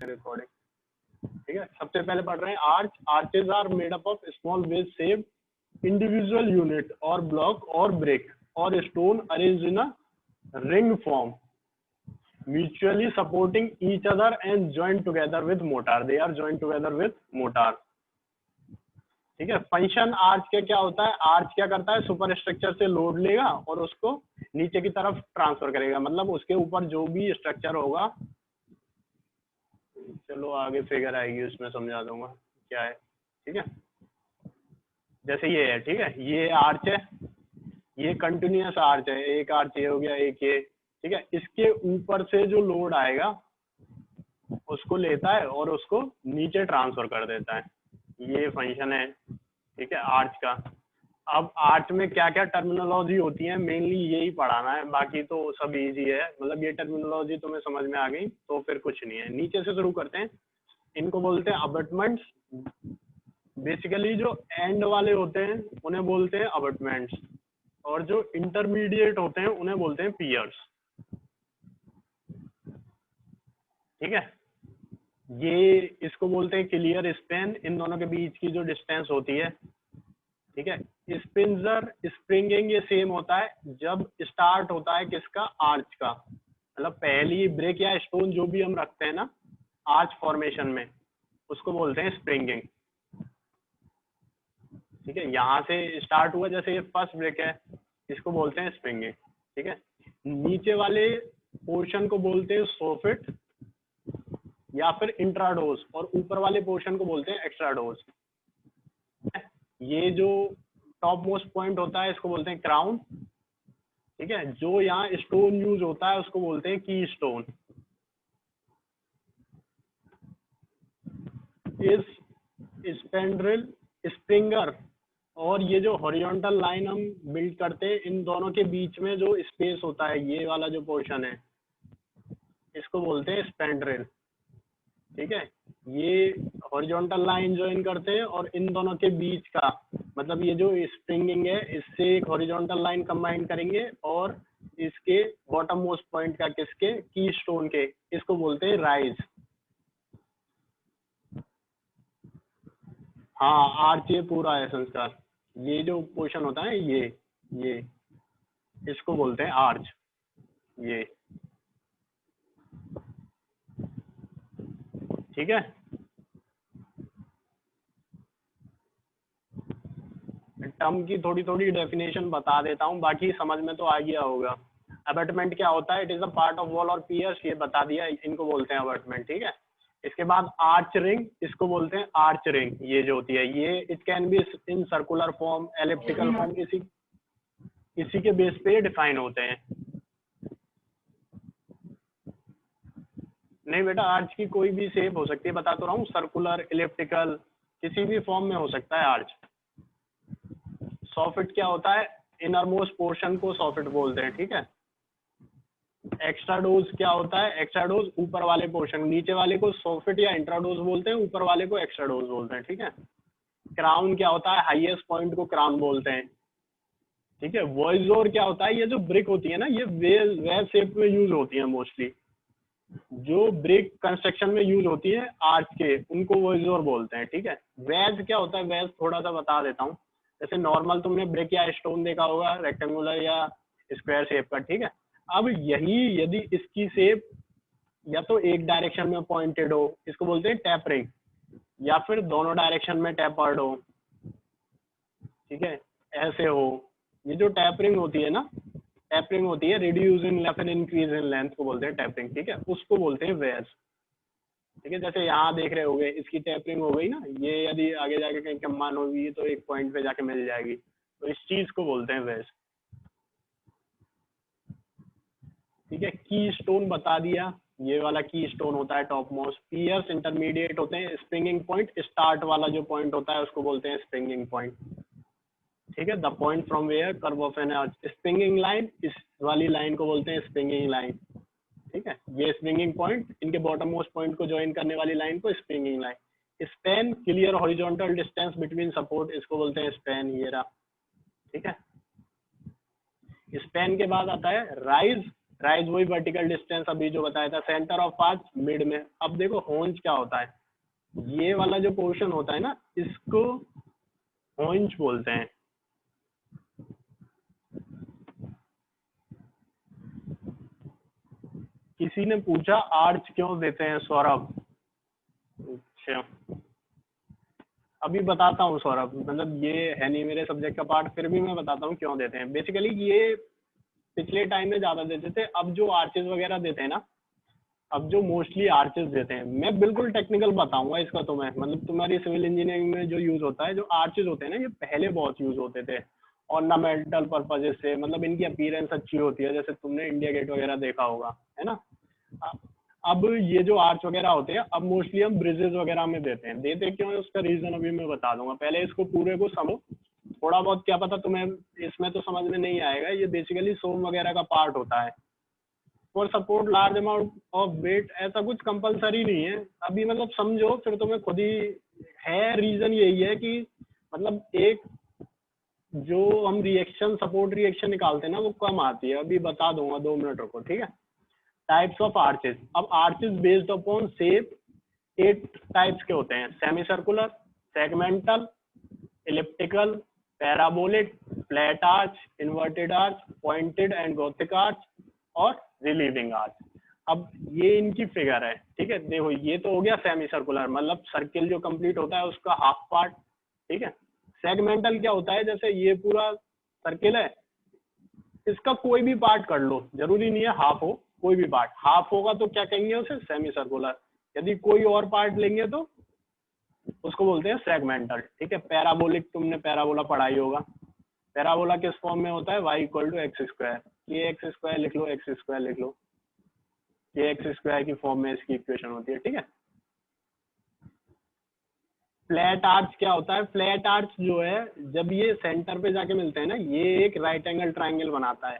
Recording, ठीक है। सबसे पहले पढ़ रहे हैं arch. Arches are made up of small wedge shaped individual unit और ब्लॉक और ब्रिक और stone arranged in a ring form mutually supporting each other and joined together with mortar. They are joined together with mortar. ठीक है। Function arch के क्या होता है, arch क्या करता है, सुपर स्ट्रक्चर से लोड लेगा और उसको नीचे की तरफ ट्रांसफर करेगा, मतलब उसके ऊपर जो भी स्ट्रक्चर होगा, चलो आगे फिगर आएगी उसमें समझा दूंगा क्या है, ठीक है। जैसे ये है, ठीक है, ये आर्च है, ये कंटिन्यूअस आर्च है, एक आर्च ये हो गया, एक ये, ठीक है। इसके ऊपर से जो लोड आएगा उसको लेता है और उसको नीचे ट्रांसफर कर देता है, ये फंक्शन है, ठीक है, आर्च का। अब आर्च में क्या क्या टर्मिनोलॉजी होती है, मेनली यही पढ़ाना है, बाकी तो सब इजी है, मतलब ये टर्मिनोलॉजी तुम्हें समझ में आ गई तो फिर कुछ नहीं है। नीचे से शुरू करते हैं। इनको बोलते हैं अबटमेंट्स। बेसिकली जो एंड वाले होते हैं उन्हें बोलते हैं अबटमेंट्स, और जो इंटरमीडिएट होते हैं उन्हें बोलते हैं पियर्स, ठीक है। ये इसको बोलते हैं क्लियर स्पेन, इन दोनों के बीच की जो डिस्टेंस होती है, ठीक है। स्पिंजर स्प्रिंगिंग ये सेम होता है जब स्टार्ट होता है किसका, आर्च का, मतलब पहली ब्रेक या स्टोन जो भी हम रखते हैं ना आर्च फॉर्मेशन में, उसको बोलते हैं स्प्रिंगिंग, ठीक है। यहाँ से स्टार्ट हुआ, जैसे ये फर्स्ट ब्रेक है, इसको बोलते हैं स्प्रिंगिंग, ठीक है। नीचे वाले पोर्शन को बोलते हैं सोफिट या फिर इंट्राडोज, और ऊपर वाले पोर्शन को बोलते हैं एक्स्ट्राडोज। ये जो टॉप मोस्ट पॉइंट होता है इसको बोलते हैं क्राउन, ठीक है। जो यहाँ स्टोन यूज होता है उसको बोलते हैं की स्टोन। इस स्पेंड्रिल स्प्रिंगर और ये जो हॉरिजॉन्टल लाइन हम बिल्ड करते हैं, इन दोनों के बीच में जो स्पेस होता है, ये वाला जो पोर्शन है, इसको बोलते हैं स्पेंड्रिल, ठीक है। ये हॉरिजॉन्टल लाइन ज्वाइन करते हैं और इन दोनों के बीच का, मतलब ये जो स्प्रिंगिंग है इससे एक हॉरिजॉन्टल लाइन कंबाइन करेंगे और इसके बॉटम मोस्ट पॉइंट का, किसके, की स्टोन के, इसको बोलते हैं राइज। हाँ, आर्च ये पूरा है संस्कार, ये जो पोर्शन होता है ये इसको बोलते हैं आर्च, ये, ठीक है। टर्म की थोड़ी थोड़ी डेफिनेशन बता देता हूँ, बाकी समझ में तो आ गया होगा। अबटमेंट क्या होता है, it is a part of wall और पियर्स, ये बता दिया, इनको बोलते हैं अबटमेंट, ठीक है। इसके बाद आर्च रिंग, इसको बोलते हैं आर्च रिंग, ये जो होती है, ये it can be in circular form, elliptical form, इसी के बेस पे डिफाइन होते हैं। नहीं बेटा, आर्च की कोई भी शेप हो सकती है, बता तो रहा हूँ, सर्कुलर, इलिप्टिकल, किसी भी फॉर्म में हो सकता है आर्च। सॉफिट क्या होता है, इनरमोस्ट पोर्शन को सॉफिट बोलते हैं, ठीक है। एक्स्ट्राडोज क्या होता है, एक्स्ट्राडोज ऊपर वाले पोर्शन, नीचे वाले को सॉफिट या इंट्राडोज बोलते हैं, ऊपर वाले को एक्स्ट्राडोज बोलते हैं, ठीक है। क्राउन क्या होता है, हाईएस्ट पॉइंट को क्राउन बोलते हैं, ठीक है। वॉइजोर क्या होता है, ये जो ब्रिक होती है ना, ये वेव शेप में यूज होती है मोस्टली, जो ब्रिक कंस्ट्रक्शन में यूज होती है आर्च के, उनको वॉइजोर बोलते हैं, ठीक है। वेज क्या होता है, वेज थोड़ा सा बता देता हूँ। जैसे नॉर्मल तुमने ब्रिक या स्टोन देखा होगा, रेक्टेंगुलर या स्क्वायर शेप का, ठीक है। अब यही यदि इसकी शेप या तो एक डायरेक्शन में पॉइंटेड हो, इसको बोलते हैं टैपरिंग, या फिर दोनों डायरेक्शन में टैपर्ड हो, ठीक है, ऐसे हो। ये जो टैपरिंग होती है ना, टैपरिंग होती है रिड्यूस इन या फिर इंक्रीज इन लेंथ को बोलते हैं टैपरिंग, ठीक है, उसको बोलते हैं वेज, ठीक है। जैसे यहाँ देख रहे होगे, इसकी टैपरिंग हो गई ना, ये यदि आगे जाके कहीं कमान होगी तो एक पॉइंट पे जाके मिल जाएगी, तो इस चीज को बोलते हैं वेज, ठीक है। की स्टोन बता दिया, ये वाला की स्टोन होता है टॉप मोस्ट। पियर्स इंटरमीडिएट होते हैं। स्प्रिंगिंग पॉइंट, स्टार्ट वाला जो पॉइंट होता है उसको बोलते हैं स्प्रिंगिंग पॉइंट, ठीक है। The point from where curve of an arch. Springing line, इस वाली लाइन को बोलते हैं स्प्रिंगिंग लाइन, ठीक है। ये स्प्रिंगिंग पॉइंट, इनके बॉटम मोस्ट पॉइंट को ज्वाइन करने वाली लाइन को springing line. Span, clear horizontal distance between support, इसको बोलते हैं स्पैन, ये रहा, ठीक है। स्पैन के बाद आता है राइज। राइज वही वर्टिकल डिस्टेंस अभी जो बताया था, सेंटर ऑफ आर्च मिड में। अब देखो होंज क्या होता है, ये वाला जो पोर्शन होता है ना, इसको होंज बोलते हैं। किसी ने पूछा आर्च क्यों देते हैं सौरभ? अच्छा, अभी बताता हूँ सौरभ, मतलब ये है नहीं मेरे सब्जेक्ट का पार्ट, फिर भी मैं बताता हूँ क्यों देते हैं। बेसिकली ये पिछले टाइम में ज्यादा देते थे, अब जो आर्चेस वगैरह देते हैं ना, अब जो मोस्टली आर्चेस देते हैं, मैं बिल्कुल टेक्निकल बताऊंगा इसका तुम्हें, मतलब तुम्हारी सिविल इंजीनियरिंग में जो यूज होता है, जो आर्चेस होते हैं ना, ये पहले बहुत यूज होते थे ऑर्नामेंटल पर्पजेस से, मतलब इनकी अपीयरेंस अच्छी होती है, जैसे तुमने इंडिया गेट वगैरह देखा होगा, है ना। अब ये जो आर्च वगैरह होते हैं, अब मोस्टली हम ब्रिजेस वगैरह में देते हैं। देते क्यों है उसका रीजन अभी मैं बता दूंगा, पहले इसको पूरे को समझो। थोड़ा बहुत क्या पता तुम्हें इसमें तो समझ में नहीं आएगा, ये बेसिकली सोम वगैरह का पार्ट होता है। For support large amount of weight, ऐसा कुछ कंपलसरी नहीं है अभी, मतलब समझो फिर तुम्हें खुद ही है। रीजन यही है कि मतलब एक जो हम रिएक्शन, सपोर्ट रिएक्शन निकालते हैं ना, वो कम आती है। अभी बता दूंगा, 2 मिनट रुको, ठीक है। टाइप्स ऑफ आर्चेस, अब arches based upon shape 8 types के होते हैं, semi circular, segmental, elliptical, parabolic, flat arch, inverted arch, pointed and Gothic arch और रिलीविंग आर्च। अब ये इनकी फिगर है, ठीक है। देखो ये तो हो गया सेमी सर्कुलर, मतलब सर्किल जो कंप्लीट होता है उसका हाफ पार्ट, ठीक है। सेगमेंटल क्या होता है, जैसे ये पूरा सर्किल है, इसका कोई भी पार्ट कर लो, जरूरी नहीं है हाफ हो, कोई भी पार्ट हाफ होगा तो क्या कहेंगे उसे, सेमी सर्कुलर। यदि कोई और पार्ट लेंगे तो उसको बोलते हैं सेगमेंटल, ठीक है। पैराबोलिक, तुमने पैराबोला पढ़ाई होगा। पैराबोला किस फॉर्म में होता है, y equal to x square, ये एक्स स्क्वायर लिख लो, एक्स स्क्वायर लिख लो, ये एक्स स्क्वायर की फॉर्म में इसकी इक्वेशन होती है, ठीक है। फ्लैट आर्च क्या होता है, फ्लैट आर्च जो है, जब ये सेंटर पे जाके मिलते हैं ना, ये एक राइट एंगल ट्राइंगल बनाता है।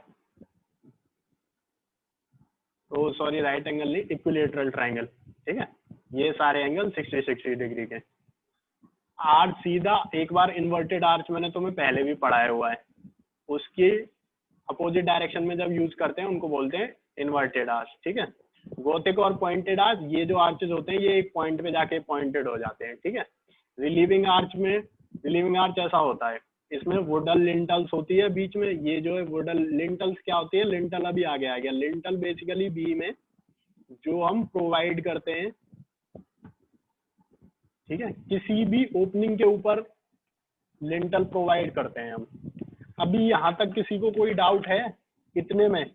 तो सॉरी, राइट एंगल नहीं, इक्विलेटरल ट्राइंगल, ठीक है। ये सारे एंगल 60-60 डिग्री के। आर्च सीधा, एक बार इन्वर्टेड आर्च मैंने तुम्हें पहले भी पढ़ाया हुआ है, उसकी अपोजिट डायरेक्शन में जब यूज करते हैं उनको बोलते हैं इन्वर्टेड आर्च, ठीक है। गोथिक और पॉइंटेड आर्च, ये जो आर्चेस होते हैं ये एक पॉइंट पे जाके पॉइंटेड हो जाते हैं, ठीक है। रिलीविंग आर्च में, रिलीविंग आर्च ऐसा होता है, इसमें वुडन लिंटल्स होती है बीच में, ये जो है वुडन लिंटल्स क्या होती है, लिंटल अभी आगे आ गया। लिंटल बेसिकली बीम है जो हम प्रोवाइड करते हैं, ठीक है, किसी भी ओपनिंग के ऊपर लिंटल प्रोवाइड करते हैं हम। अभी यहाँ तक किसी को कोई डाउट है इतने में?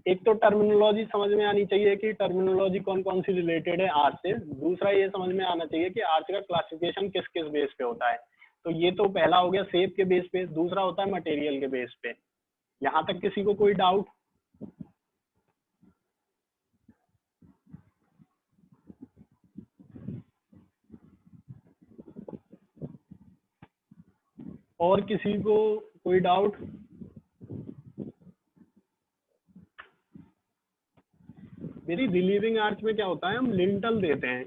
एक तो टर्मिनोलॉजी समझ में आनी चाहिए कि टर्मिनोलॉजी कौन कौन सी रिलेटेड है आर्च से। दूसरा ये समझ में आना चाहिए कि आर्च का क्लासिफिकेशन किस किस बेस पे होता है। तो ये तो पहला हो गया शेप के बेस पे, दूसरा होता है मटेरियल के बेस पे। यहाँ तक किसी को कोई डाउट? और किसी को कोई डाउट? मेरी रिलीविंग आर्च में क्या होता है, हम लिंटल देते हैं,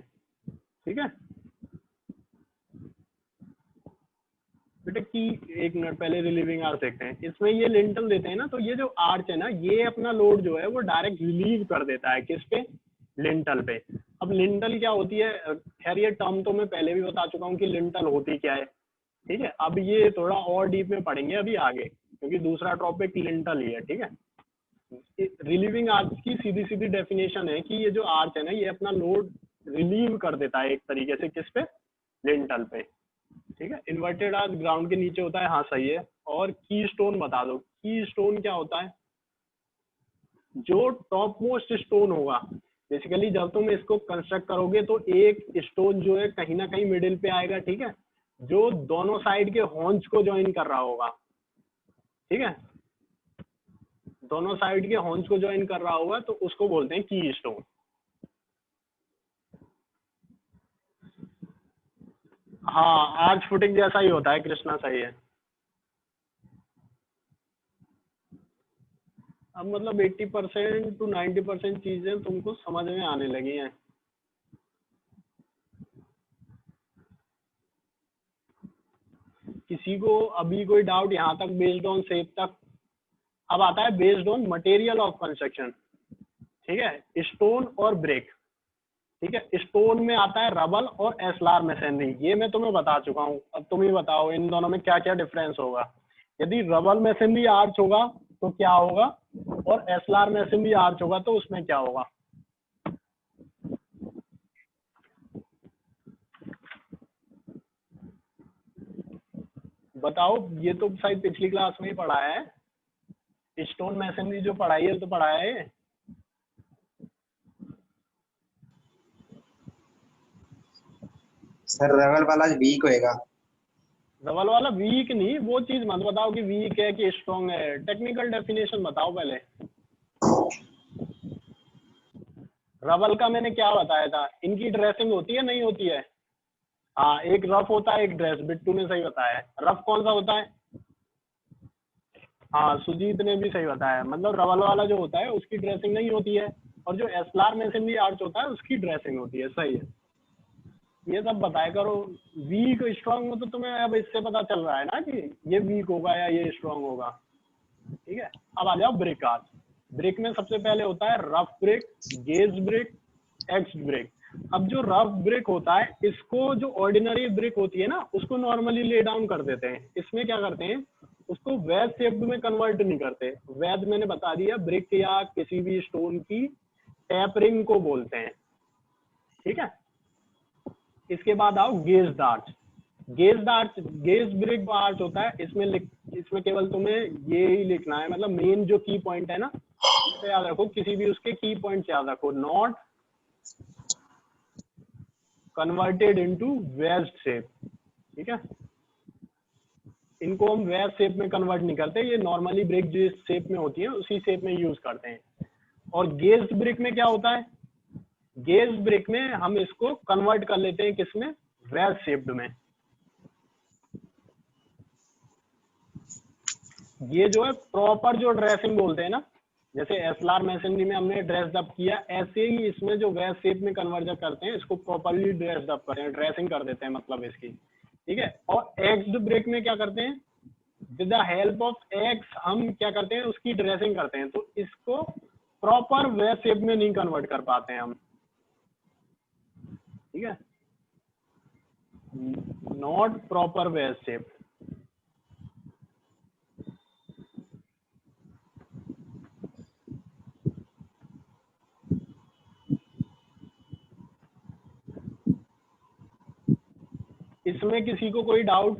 ठीक है बेटा। कि एक मिनट पहले रिलीविंग आर्च देखते हैं, इसमें ये लिंटल देते हैं ना, तो ये जो आर्च है ना, ये अपना लोड जो है वो डायरेक्ट रिलीव कर देता है किस पे, लिंटल पे। अब लिंटल क्या होती है, खैर ये टर्म तो मैं पहले भी बता चुका हूँ कि लिंटल होती क्या है, ठीक है। अब ये थोड़ा और डीप में पढ़ेंगे अभी आगे, क्योंकि दूसरा टॉपिक लिंटल ही है, ठीक है। रिलीविंग आर्च की सीधी सीधी डेफिनेशन है कि ये जो आर्च है ना, ये अपना लोड रिलीव कर देता है एक तरीके से किस पे, लिंटल पे, ठीक है। इन्वर्टेड आर्च ग्राउंड के नीचे होता है, हाँ सही है। और की स्टोन बता दो, की स्टोन क्या होता है, जो टॉप मोस्ट स्टोन होगा। बेसिकली जब तुम इसको कंस्ट्रक्ट करोगे तो एक स्टोन जो है कहीं ना कहीं मिडिल पे आएगा, ठीक है, जो दोनों साइड के हॉर्न्स को ज्वाइन कर रहा होगा, ठीक है, दोनों साइड के हॉर्न्स को ज्वाइन कर रहा होगा, तो उसको बोलते हैं की स्टोन। हाँ, आर्च फुटिंग जैसा ही होता है कृष्णा, सही है। अब मतलब 80% to 90% चीजें तुमको समझ में आने लगी हैं। किसी को अभी कोई डाउट यहाँ तक बेस्ड ऑन शेप तक? अब आता है based on material of construction, ठीक है, स्टोन और ब्रिक, ठीक है। स्टोन में आता है रबल और एस्लार मशीनरी, ये मैं तुम्हें बता चुका हूँ। अब तुम ही बताओ इन दोनों में क्या क्या डिफरेंस होगा। यदि रबल मशीनरी आर्च होगा तो क्या होगा, और एस्लार मशीनरी आर्च होगा तो उसमें क्या होगा। बताओ, ये तो शायद पिछली क्लास में ही पढ़ा है, स्टोन मशीनरी जो पढ़ाई है तो पढ़ाया है। सर रबल वाला वीक होएगा। रबल वाला वीक नहीं, वो चीज मत बताओ कि वीक है कि स्ट्रॉन्ग है, टेक्निकल डेफिनेशन बताओ पहले। रबल का मैंने क्या बताया था, इनकी ड्रेसिंग होती है नहीं होती है। हाँ, एक रफ होता है एक ड्रेस, बिट्टू ने सही बताया है। रफ कौन सा होता है, हाँ सुजीत ने भी सही बताया, मतलब रबल वाला जो होता है उसकी ड्रेसिंग नहीं होती है, और जो एस्लार मशीनरी आर्च होता है उसकी ड्रेसिंग होती है। सही है, ये सब बताया करो। वीक स्ट्रांग में तो तुम्हें अब इससे पता चल रहा है ना कि ये वीक होगा या ये स्ट्रांग होगा, ठीक है। अब आ जाओ ब्रिक आर्च। ब्रिक में सबसे पहले होता है rough brick, gauge brick, x brick. अब जो रफ ब्रिक होता है, इसको जो ऑर्डिनरी ब्रिक होती है ना उसको नॉर्मली ले डाउन कर देते हैं। इसमें क्या करते हैं, उसको वेज शेप्ड में कन्वर्ट नहीं करते। वेज मैंने बता दिया, ब्रिक या किसी भी स्टोन की टैपरिंग को बोलते हैं, ठीक है। इसके बाद आओ gauge arch. Gauge brick arch होता है, इसमें केवल तुम्हें ये ही लिखना है, मतलब मेन जो की पॉइंट है ना तो याद रखो, किसी भी उसके की पॉइंट याद रखो। Not converted into veg shape, ठीक है। इनको हम वेज शेप में कन्वर्ट नहीं करते, ये नॉर्मली ब्रिक जिस शेप में होती है उसी शेप में यूज करते हैं। और गेज ब्रिक में क्या होता है, गेज ब्रिक में हम इसको कन्वर्ट कर लेते हैं किसमें, वेज शेप्ड में। ये जो है प्रॉपर जो ड्रेसिंग बोलते हैं ना, जैसे एस्लार मशीनरी में हमने ड्रेस अप किया, ऐसे ही इसमें जो वेज शेप में कन्वर्जन करते हैं इसको प्रॉपरली ड्रेस अप करते हैं, ड्रेसिंग कर देते हैं मतलब इसकी, ठीक है। और एक्स्ड ब्रेक में क्या करते हैं, with the help of x हम क्या करते हैं, उसकी ड्रेसिंग करते हैं। तो इसको प्रॉपर वेज शेप में नहीं कन्वर्ट कर पाते हैं हम, ठीक है, नॉट प्रॉपर वेज शेप। इसमें किसी को कोई डाउट,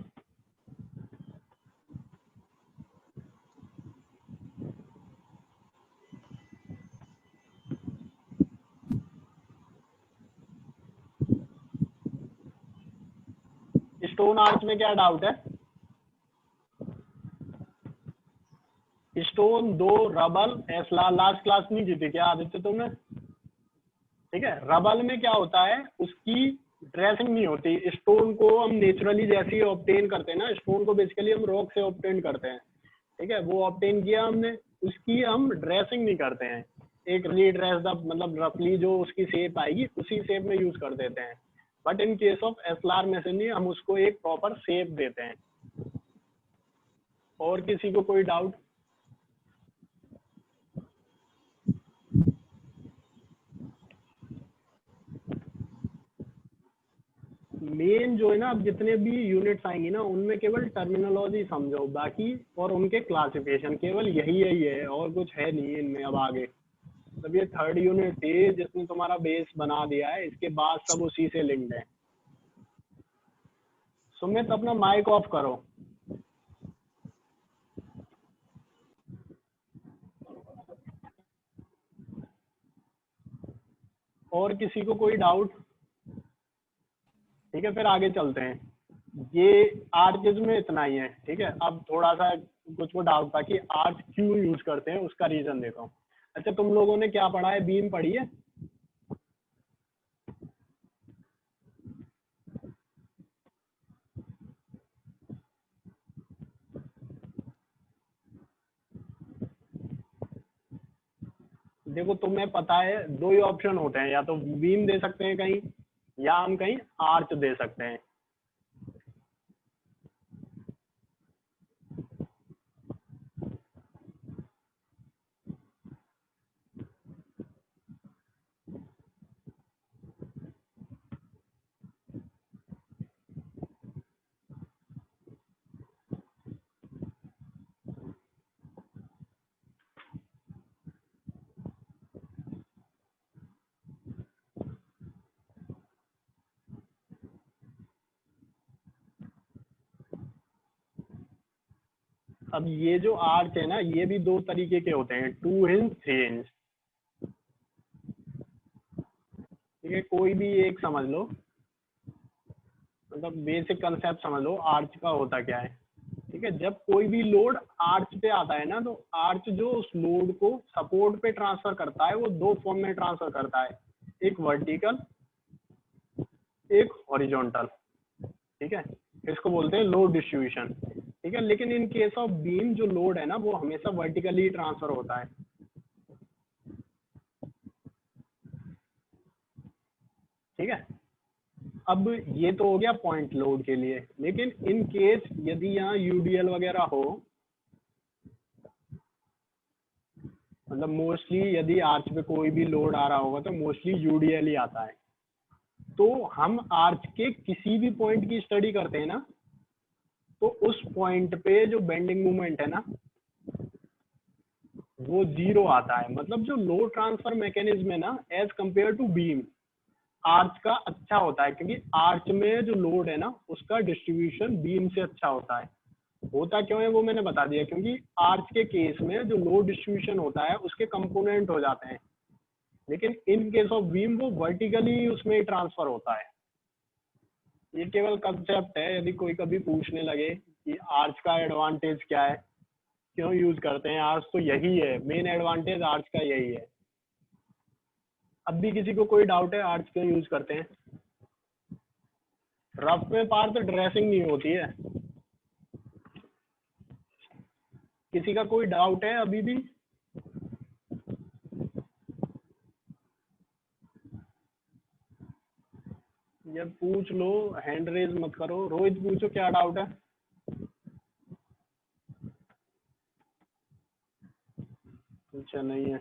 स्टोन आर्च में क्या डाउट है। Stone 2, rubble, ashlar. Last class नहीं की थी क्या आदित्य तुमने, ठीक है। रबल में क्या होता है, उसकी ड्रेसिंग नहीं होती। स्टोन को हम नेचुरली जैसे ही ऑब्टेन करते हैं ना, स्टोन को बेसिकली हम रॉक से ऑब्टेन करते हैं, ठीक है, वो ऑब्टेन किया हमने, उसकी हम ड्रेसिंग नहीं करते हैं। एक रफली ड्रेस अप, मतलब रफली जो उसकी शेप आएगी उसी शेप में यूज कर देते हैं। But in case of ashlar masonry हम उसको एक प्रॉपर शेप देते हैं। और किसी को कोई डाउट, मेन जो है ना, अब जितने भी यूनिट्स आएंगी ना उनमें केवल टर्मिनोलॉजी समझो, बाकी और उनके क्लासिफिकेशन केवल यही है और कुछ है नहीं इनमें अब आगे। तब ये थर्ड यूनिट थी जिसने तुम्हारा बेस बना दिया है, इसके बाद सब उसी से लिंक्ड है। सुमित अपना माइक ऑफ करो। और किसी को कोई डाउट, ठीक है, फिर आगे चलते हैं। ये आर्चेज में इतना ही है, ठीक है। अब थोड़ा सा कुछ को डाउट था कि आर्च क्यों यूज करते हैं, उसका रीजन देता हूँ। अच्छा, तुम लोगों ने क्या पढ़ा है, बीम पढ़ी है। देखो तुम्हें पता है दो ही ऑप्शन होते हैं, या तो बीम दे सकते हैं कहीं, या हम कहीं आर्च दे सकते हैं। अब ये जो आर्च है ना, ये भी दो तरीके के होते हैं, 2 इंच 3 इंच। ठीक है, कोई भी एक समझ लो, मतलब बेसिक कंसेप्ट समझ लो आर्च का होता क्या है। ठीक है, जब कोई भी लोड आर्च पे आता है ना, तो आर्च जो उस लोड को सपोर्ट पे ट्रांसफर करता है वो दो फॉर्म में ट्रांसफर करता है, एक वर्टिकल, एक हॉरिजॉन्टल। ठीक है, इसको बोलते हैं लोड डिस्ट्रीब्यूशन। ठीक है, लेकिन इन केस ऑफ बीम जो लोड है ना, वो हमेशा वर्टिकली ट्रांसफर होता है। ठीक है, अब ये तो हो गया पॉइंट लोड के लिए, लेकिन इन केस यदि यहाँ यूडीएल वगैरह हो, मतलब मोस्टली यदि आर्च पे कोई भी लोड आ रहा होगा तो मोस्टली यूडीएल ही आता है। तो हम आर्च के किसी भी पॉइंट की स्टडी करते हैं ना, तो उस पॉइंट पे जो बेंडिंग मोमेंट है ना, वो 0 आता है। मतलब जो लोड ट्रांसफर मैकेनिज्म है ना, as compare to beam, arch का अच्छा होता है, क्योंकि आर्च में जो लोड है ना, उसका डिस्ट्रीब्यूशन बीम से अच्छा होता है। होता क्यों है वो मैंने बता दिया, क्योंकि आर्च के केस में जो लोड डिस्ट्रीब्यूशन होता है उसके कंपोनेंट हो जाते हैं, लेकिन इन केस ऑफ बीम वो वर्टिकली उसमें ट्रांसफर होता है। ये केवल कंसेप्ट है, यदि कोई कभी पूछने लगे कि आर्च का एडवांटेज क्या है, क्यों यूज करते हैं आर्च, तो यही है मेन एडवांटेज आर्च का, यही है। अब भी किसी को कोई डाउट है आर्च क्यों यूज करते हैं? रफ में पार तो ड्रेसिंग नहीं होती है। किसी का कोई डाउट है अभी भी? ये पूछ लो, हैंड रेज मत करो। रोहित पूछो क्या डाउट है। अच्छा नहीं है,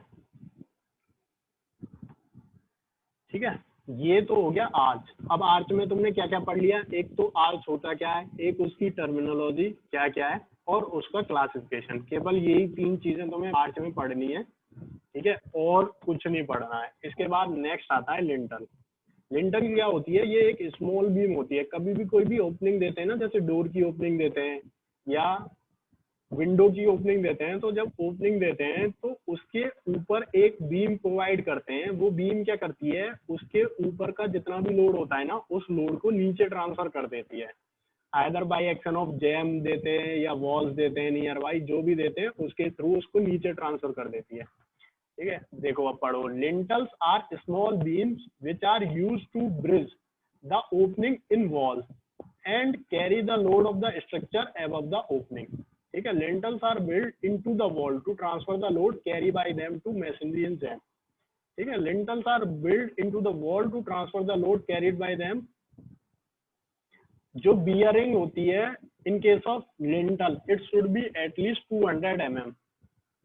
ठीक है। ये तो हो गया आर्च। अब आर्च में तुमने क्या क्या पढ़ लिया, एक तो आर्च होता क्या है, एक उसकी टर्मिनोलॉजी क्या क्या है, और उसका क्लासिफिकेशन। केवल यही 3 चीजें तुम्हें आर्च में पढ़नी है, ठीक है, और कुछ नहीं पढ़ना है। इसके बाद नेक्स्ट आता है लिंटल। लिंटल क्या होती है? ये एक स्मॉल बीम होती है। कभी भी कोई भी ओपनिंग देते हैं ना, जैसे डोर की ओपनिंग देते हैं या विंडो की ओपनिंग देते हैं, तो जब ओपनिंग देते हैं तो उसके ऊपर एक बीम प्रोवाइड करते हैं। वो बीम क्या करती है, उसके ऊपर का जितना भी लोड होता है ना, उस लोड को नीचे ट्रांसफर कर देती है। Either by action of jam देते हैं या वॉल्स देते हैं नियर बाई, जो भी देते हैं उसके थ्रू उसको नीचे ट्रांसफर कर देती है। ठीक है, देखो अब पढ़ो। Lintels are small beams which are used to bridge the opening in wall and carry the load of the structure above the opening. ठीक है, lintels are built into the wall to transfer the load carry by them to masonry and jamb. ठीक है, lintels are built into the wall to transfer the load carried by them. जो bearing होती है in case of lintel, it should be at least 200 mm।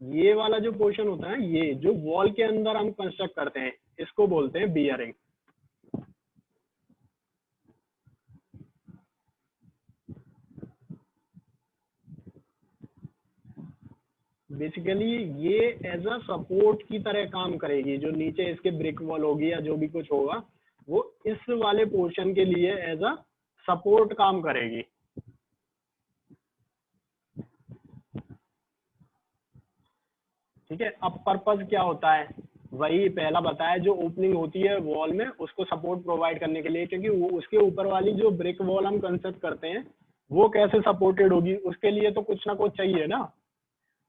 ये वाला जो portion होता है, ये जो वॉल के अंदर हम कंस्ट्रक्ट करते हैं, इसको बोलते हैं बियरिंग। बेसिकली ये एज अ सपोर्ट की तरह काम करेगी। जो नीचे इसके ब्रिक वॉल होगी या जो भी कुछ होगा, वो इस वाले पोर्शन के लिए एज अ सपोर्ट काम करेगी। ठीक है, अब पर्पस क्या होता है, वही पहला बताया, जो ओपनिंग होती है वॉल में उसको सपोर्ट प्रोवाइड करने के लिए, क्योंकि वो उसके ऊपर वाली जो ब्रिक वॉल हम कंस्ट्रक्ट करते हैं वो कैसे सपोर्टेड होगी, उसके लिए तो कुछ ना कुछ चाहिए ना।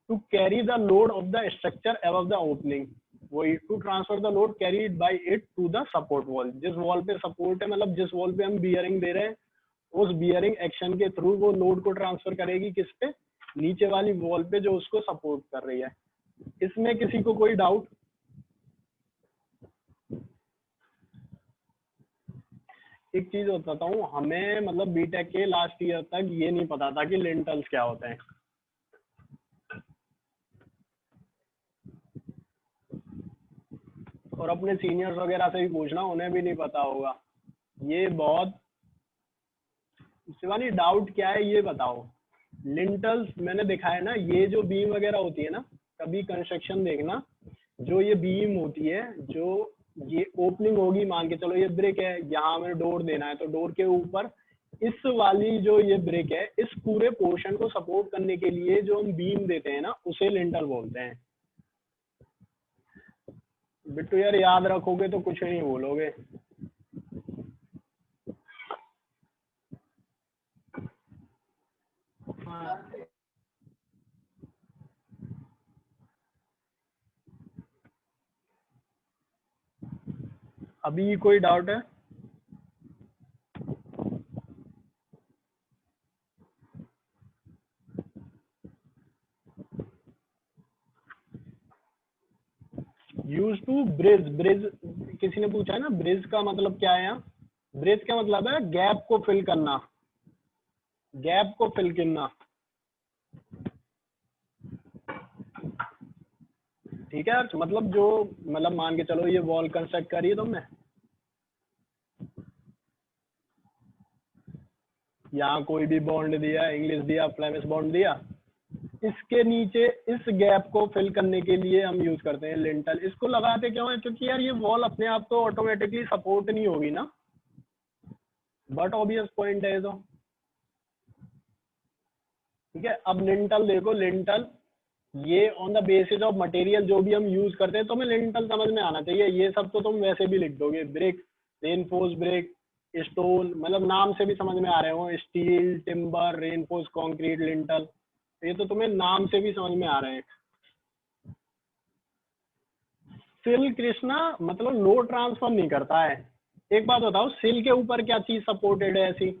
To carry the load of the structure above the opening, वही to transfer the load carried by it to the support wall. जिस वॉल पे सपोर्ट है, मतलब जिस वॉल पे हम बियरिंग दे रहे हैं, उस बियरिंग एक्शन के थ्रू वो लोड को ट्रांसफर करेगी किस पे, नीचे वाली वॉल पे जो उसको सपोर्ट कर रही है। इसमें किसी को कोई डाउट? एक चीज बताता हूँ, हमें मतलब बीटेक के लास्ट ईयर तक ये नहीं पता था कि लिंटल्स क्या होते हैं। और अपने सीनियर्स वगैरह से भी पूछना, उन्हें भी नहीं पता होगा। ये बहुत शिवानी, डाउट क्या है ये बताओ। लिंटल्स मैंने देखा है ना, ये जो बीम वगैरह होती है ना, कभी कंस्ट्रक्शन देखना, जो ये बीम होती है, जो ये ओपनिंग होगी, मान के चलो ये ब्रिक है, यहाँ हमें डोर देना है, तो डोर के ऊपर इस वाली जो ये ब्रिक है, इस पूरे पोर्शन को सपोर्ट करने के लिए जो हम बीम देते हैं ना, उसे लिंटल बोलते हैं। बिट्टू यार याद रखोगे तो कुछ नहीं बोलोगे। हाँ। अभी कोई डाउट है? यूज टू ब्रिज, ब्रिज किसी ने पूछा है ना, ब्रिज का मतलब क्या है यहाँ? ब्रिज का मतलब है गैप को फिल करना, गैप को फिल करना। ठीक है, मतलब जो, मतलब मान के चलो ये वॉल कंस्ट्रक्ट करी है तुमने, यहाँ कोई भी बॉन्ड दिया, इंग्लिश दिया, फ्लेमिश बॉन्ड दिया, इसके नीचे इस गैप को फिल करने के लिए हम यूज करते हैं लिंटल। इसको लगाते क्यों है? क्योंकि यार ये वॉल अपने आप तो ऑटोमेटिकली सपोर्ट नहीं होगी ना, बट ऑब्वियस पॉइंट है ये तो। ठीक है, अब लिंटल देखो, लिंटल ये on the basis of material जो भी हम यूज करते हैं, तो हमें लिंटल समझ में आना चाहिए। ये सब तो तुम वैसे भी लिख दोगे, ब्रिक, रेनफोर्स ब्रिक, स्टोन, मतलब नाम से भी समझ में आ रहे हो, steel, timber, reinforce concrete, lintel, ये तो तुम्हें नाम से भी समझ में आ रहे हैं। सिल कृष्णा मतलब लोड ट्रांसफर नहीं करता है। एक बात बताओ, सिल के ऊपर क्या चीज सपोर्टेड है ऐसी?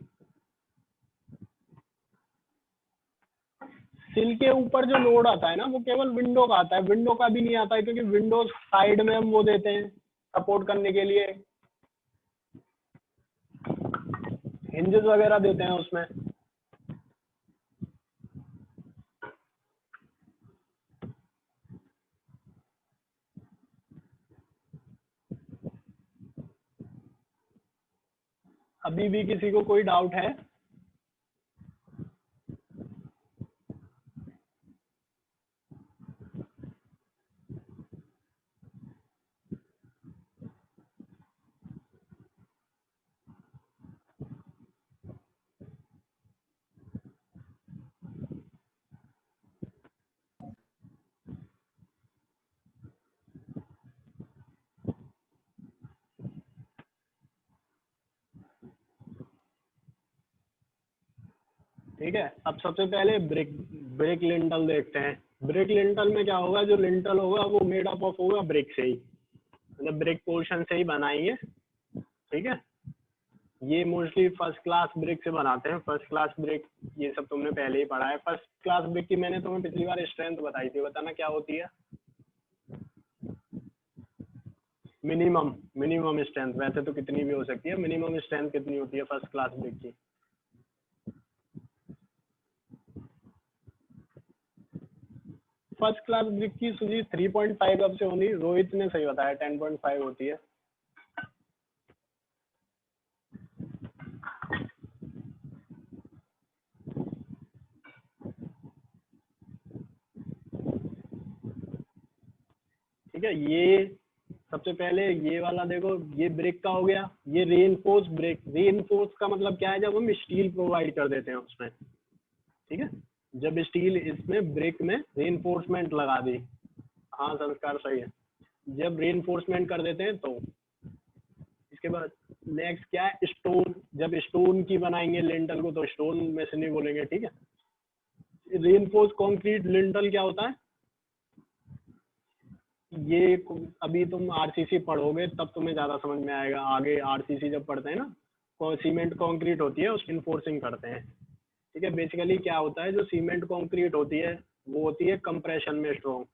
सिल के ऊपर जो लोड आता है ना, वो केवल विंडो का आता है, विंडो का भी नहीं आता है, क्योंकि विंडोज साइड में हम वो देते हैं सपोर्ट करने के लिए, हिंजेस वगैरह देते हैं उसमें। अभी भी किसी को कोई डाउट है? ठीक है, अब सबसे पहले ब्रिक, ब्रिक लिंटल देखते हैं। ब्रिक लिंटल में क्या होगा, जो लिंटल होगा वो मेड अप ऑफ होगा ब्रिक से ही, मतलब ब्रिक पोर्शन से ही बनाएंगे। ठीक है, ये मोस्टली फर्स्ट क्लास ब्रिक से बनाते हैं, फर्स्ट क्लास ब्रिक, ये सब तुमने पहले ही पढ़ा है। फर्स्ट क्लास ब्रिक की मैंने तुम्हें पिछली बार स्ट्रेंथ बताई थी, बताना क्या होती है? मिनिमम, मिनिमम स्ट्रेंथ, वैसे तो कितनी भी हो सकती है, मिनिमम स्ट्रेंथ कितनी होती है फर्स्ट क्लास ब्रिक की? फर्स्ट क्लास ब्रिक की सूची 3.5 अब से होनी, रोहित ने सही बताया 10.5 होती है। ठीक है, ये सबसे पहले ये वाला देखो, ये ब्रिक का हो गया, ये रेनफोर्स ब्रिक। रेनफोर्स का मतलब क्या है? जब हम स्टील प्रोवाइड कर देते हैं उसमें, ठीक है, जब स्टील इसमें ब्रिक में रेनफोर्समेंट लगा दी, हाँ संस्कार सही है, जब रेनफोर्समेंट कर देते हैं तो। इसके बाद नेक्स्ट क्या है? स्टोन, जब स्टोन की बनाएंगे लिंटल को तो स्टोन में से नहीं बोलेंगे। ठीक है, रेनफोर्स कंक्रीट लिंटल क्या होता है? ये अभी तुम आरसीसी पढ़ोगे तब तुम्हें ज्यादा समझ में आएगा, आगे आरसीसी जब पढ़ते हैं ना, सीमेंट कंक्रीट होती है उसकी इन्फोर्सिंग करते हैं। ठीक है, बेसिकली क्या होता है, जो सीमेंट कंक्रीट होती है वो होती है कंप्रेशन में स्ट्रॉन्ग।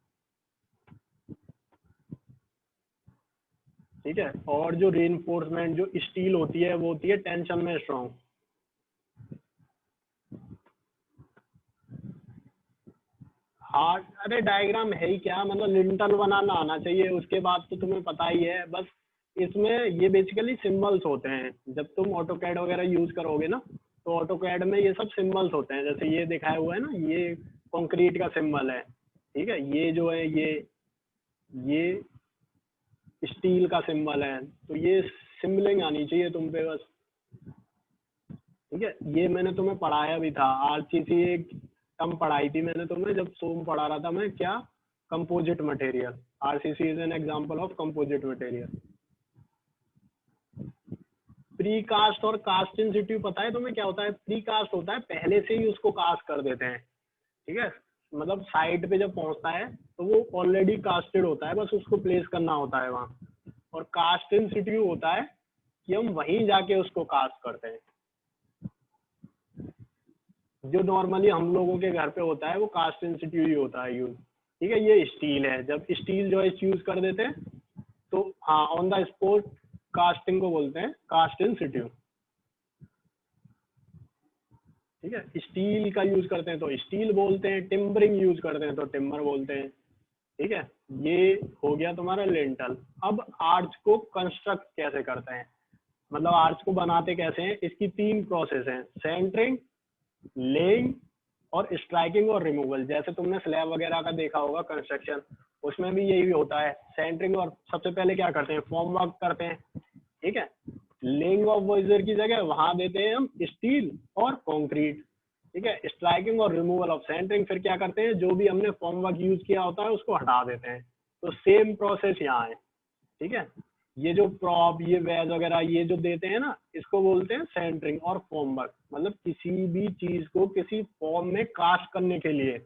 ठीक है, और जो रेनफोर्समेंट जो स्टील होती है वो होती है टेंशन में स्ट्रॉन्ग। हाँ, अरे डायग्राम है ही क्या, मतलब लिंटल बनाना आना चाहिए, उसके बाद तो तुम्हें पता ही है। बस इसमें ये बेसिकली सिंबल्स होते हैं, जब तुम ऑटोकैड वगैरह यूज करोगे ना, तो ऑटोकैड में ये सब सिंबल्स होते हैं, जैसे ये दिखाया हुआ है ना, ये कंक्रीट का सिंबल है। ठीक है, ये जो है ये स्टील का सिंबल है, तो ये सिंबलिंग आनी चाहिए तुम पे बस। ठीक है, ये मैंने तुम्हें पढ़ाया भी था, आरसीसी एक टर्म पढ़ाई थी मैंने तुम्हें जब सोम पढ़ा रहा था मैं, क्या, composite material. RCC is an example of composite material. Precast और कास्ट इन सिटू पता है तुम्हें क्या होता है? प्री कास्ट होता है पहले से ही उसको कास्ट कर देते हैं, ठीक है, मतलब साइट पे जब पहुंचता है तो वो ऑलरेडी कास्टेड होता है, बस उसको प्लेस करना होता है वहां। और कास्ट इन सिटू होता है कि हम वहीं जाके उसको कास्ट करते हैं। जो नॉर्मली हम लोगों के घर पे होता है वो कास्ट इन सिटू ही होता है यूज। ठीक है, ये स्टील है, जब स्टील जॉइस्ट यूज कर देते हैं तो हाँ ऑन द स्पॉट कास्टिंग को बोलते हैं कास्ट इन सिटू। ठीक है, स्टील का यूज करते हैं तो स्टील बोलते हैं, टिम्बरिंग यूज करते हैं तो टिम्बर बोलते हैं। ठीक है, ये हो गया तुम्हारा लिंटल। अब आर्च को कंस्ट्रक्ट कैसे करते हैं, मतलब आर्च को बनाते कैसे हैं, इसकी 3 प्रोसेस हैं, सेंटरिंग, लेइंग और स्ट्राइकिंग और रिमूवल। जैसे तुमने स्लैब वगैरह का देखा होगा कंस्ट्रक्शन, उसमें भी यही होता है, सेंटरिंग और सबसे पहले क्या करते हैं, फॉर्म वर्क करते हैं। ठीक है, लेइंग ऑफ वॉइजर की जगह वहां देते हैं हम स्टील और कंक्रीट। ठीक है, स्ट्राइकिंग और रिमूवल ऑफ सेंटरिंग, फिर क्या करते हैं, जो भी हमने फॉर्म वर्क यूज किया होता है उसको हटा देते हैं। तो सेम प्रोसेस यहाँ है। ठीक है, ये जो प्रॉप, ये वेज वगैरह ये जो देते हैं ना, इसको बोलते हैं सेंटरिंग और फॉर्म वर्क। मतलब किसी भी चीज को किसी फॉर्म में कास्ट करने के लिए,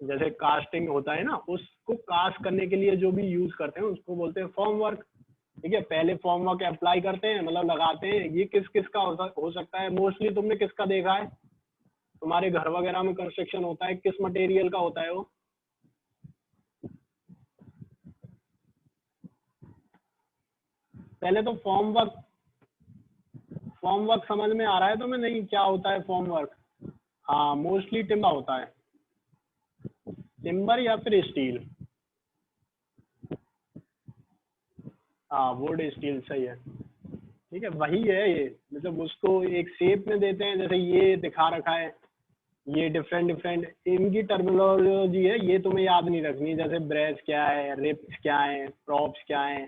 जैसे कास्टिंग होता है ना, उसको कास्ट करने के लिए जो भी यूज करते हैं उसको बोलते हैं फॉर्म वर्क। ठीक है, पहले फॉर्म वर्क अप्लाई करते हैं, मतलब लगाते हैं। ये किस किस का हो सकता है, मोस्टली तुमने किसका देखा है, तुम्हारे घर वगैरह में कंस्ट्रक्शन होता है, किस मटेरियल का होता है वो? पहले तो फॉर्म वर्क समझ में आ रहा है तुम्हें, नहीं क्या होता है फॉर्म वर्क? हाँ, मोस्टली टिम्बर होता है, टिम्बर या फिर स्टील। हाँ, वुड स्टील सही है। ठीक है, वही है ये, मतलब उसको एक शेप में देते हैं, जैसे ये दिखा रखा है, ये डिफरेंट डिफरेंट इनकी टर्मिनोलॉजी है, ये तुम्हें याद नहीं रखनी, जैसे ब्रेस क्या है, रिप्स क्या है, प्रॉप्स क्या है,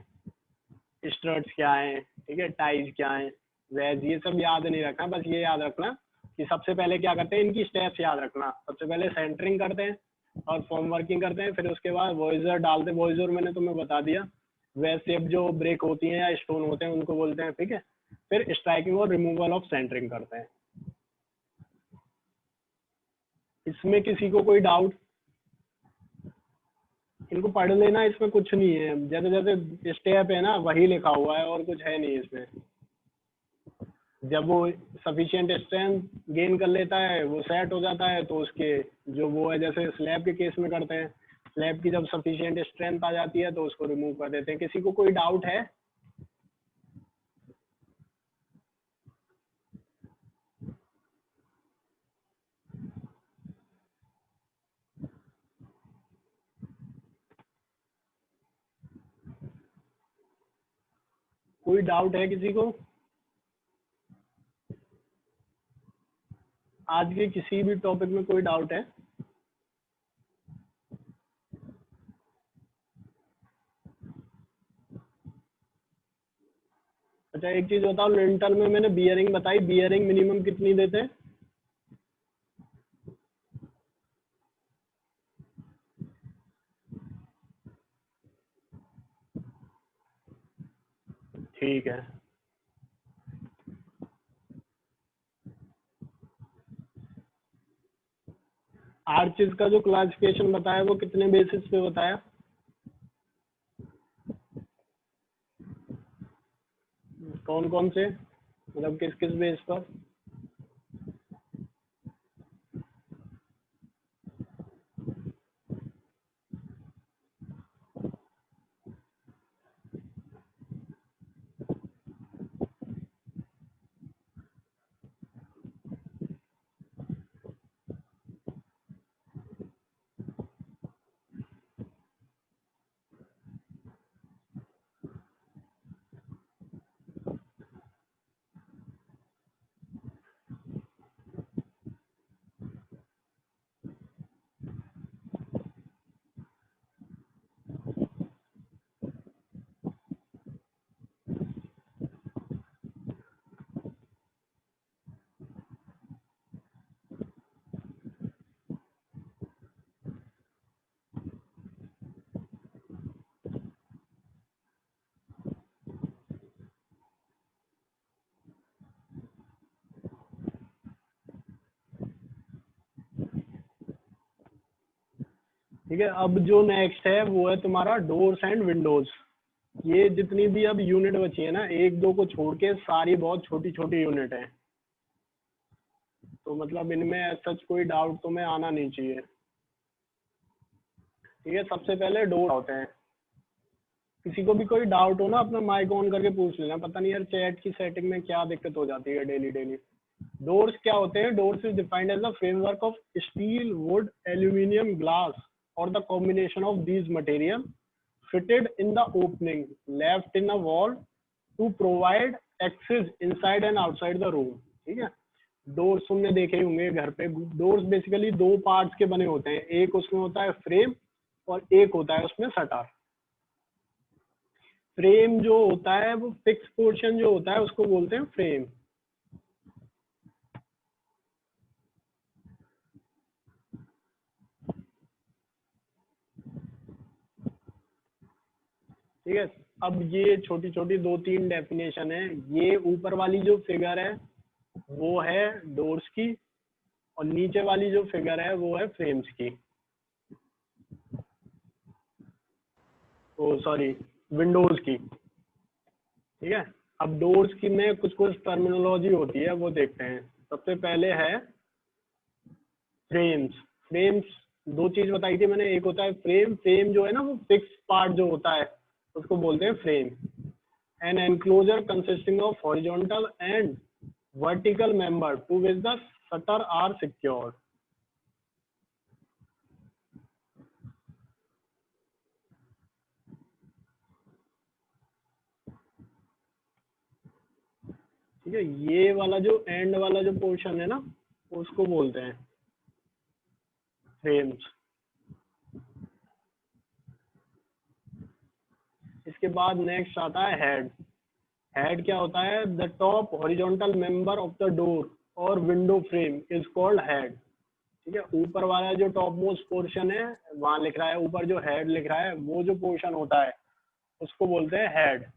स्ट्रट्स क्या है, ठीक है, टाइज क्या है, वेज, ये सब याद नहीं रखना, बस ये याद रखना कि सबसे पहले क्या करते हैं, इनकी स्टेप्स याद रखना। सबसे पहले सेंटरिंग करते हैं और फॉर्म वर्किंग करते हैं, फिर उसके बाद वॉइजर डालते हैं। वॉइजर मैंने तुम्हें बता दिया, वेज शेप जो ब्रेक होती हैं या स्टोन होते हैं उनको बोलते हैं। ठीक है, फिर स्ट्राइकिंग और रिमूवल ऑफ सेंटरिंग करते हैं। इसमें किसी को कोई डाउट? इनको पढ़ लेना, इसमें कुछ नहीं है, जैसे जैसे स्टेप है ना वही लिखा हुआ है और कुछ है नहीं इसमें। जब वो सफिशिएंट स्ट्रेंथ गेन कर लेता है, वो सेट हो जाता है, तो उसके जो वो है, जैसे स्लैब के केस में करते हैं, स्लैब की जब सफिशिएंट स्ट्रेंथ आ जाती है तो उसको रिमूव कर देते हैं। किसी को कोई डाउट है? कोई डाउट है किसी को आज के किसी भी टॉपिक में? कोई डाउट है? अच्छा, एक चीज बताओ, लिंटल में मैंने बियरिंग बताई, बियरिंग मिनिमम कितनी देते हैं? ठीक है, आर्चिस का जो क्लासिफिकेशन बताया वो कितने बेसिस पे बताया? कौन कौन से, मतलब किस किस बेस पर? ठीक है, अब जो नेक्स्ट है वो है तुम्हारा डोर्स एंड विंडोज। ये जितनी भी अब यूनिट बची है ना, एक दो को छोड़ के सारी बहुत छोटी छोटी यूनिट है, तो मतलब इनमें सच कोई डाउट तुम्हें आना नहीं चाहिए। ठीक है, सबसे पहले डोर होते हैं। किसी को भी कोई डाउट हो ना, अपना माइक ऑन करके पूछ लेना। पता नहीं यार चैट की सेटिंग में क्या दिक्कत हो जाती है डेली डेली। डोर्स क्या होते हैं? Doors is defined as the framework of steel, wood, aluminium, glass और the combination of these material fitted in the opening left in a wall to provide access inside and outside the room। ठीक है, doors तुमने देखे होंगे घर पे। Doors basically दो parts के बने होते हैं, एक उसमें होता है फ्रेम और एक होता है उसमें शटर। फ्रेम जो होता है वो फिक्स पोर्शन जो होता है उसको बोलते हैं फ्रेम। ठीक है, अब ये छोटी छोटी दो तीन डेफिनेशन है। ये ऊपर वाली जो फिगर है वो है डोर्स की, और नीचे वाली जो फिगर है वो है फ्रेम्स की। ओ सॉरी, विंडोज की। ठीक है, अब डोर्स की में कुछ कुछ टर्मिनोलॉजी होती है, वो देखते हैं। सबसे पहले है फ्रेम्स। फ्रेम्स दो चीज बताई थी मैंने, एक होता है फ्रेम। फ्रेम जो है ना वो फिक्स पार्ट जो होता है उसको बोलते हैं frame. An enclosure consisting of horizontal and vertical member to which the shutter are secured. ठीक है, ये वाला जो एंड वाला जो पोर्शन है ना उसको बोलते हैं फ्रेम्स। इसके बाद नेक्स्ट आता है हेड। हेड क्या होता है? The top horizontal member of the door और window frame is called head. ठीक है, ऊपर वाला जो टॉप मोस्ट पोर्शन है वहां लिख रहा है, ऊपर जो हेड लिख रहा है वो जो पोर्शन होता है उसको बोलते हैं हेड।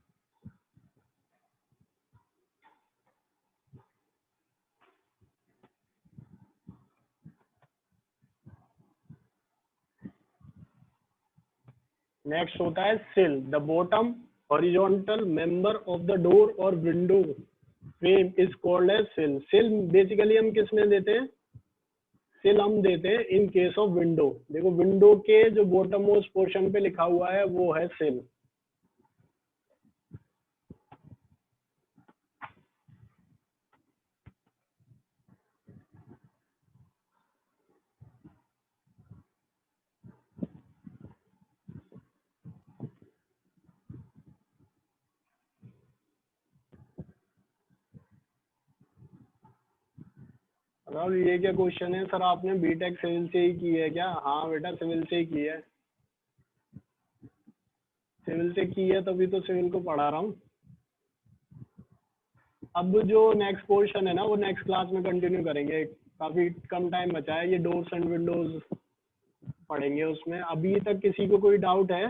नेक्स्ट होता है sill. The bottom horizontal member of the door और window frame is called as sill. Sill basically हम किस में देते हैं? सिल हम देते हैं इन केस ऑफ विंडो। देखो विंडो के जो बॉटम मोस्ट पोर्शन पे लिखा हुआ है वो है सिल। राहुल ये क्या क्वेश्चन है सर, आपने बीटेक सिविल से ही की है क्या? हाँ बेटा सिविल से ही की है। सिविल से की है तभी तो सिविल को पढ़ा रहा हूँ। अब जो नेक्स्ट पोर्शन है ना वो नेक्स्ट क्लास में कंटिन्यू करेंगे, काफी कम टाइम बचा है। ये डोर्स एंड विंडोज पढ़ेंगे उसमें। अभी तक किसी को कोई डाउट है?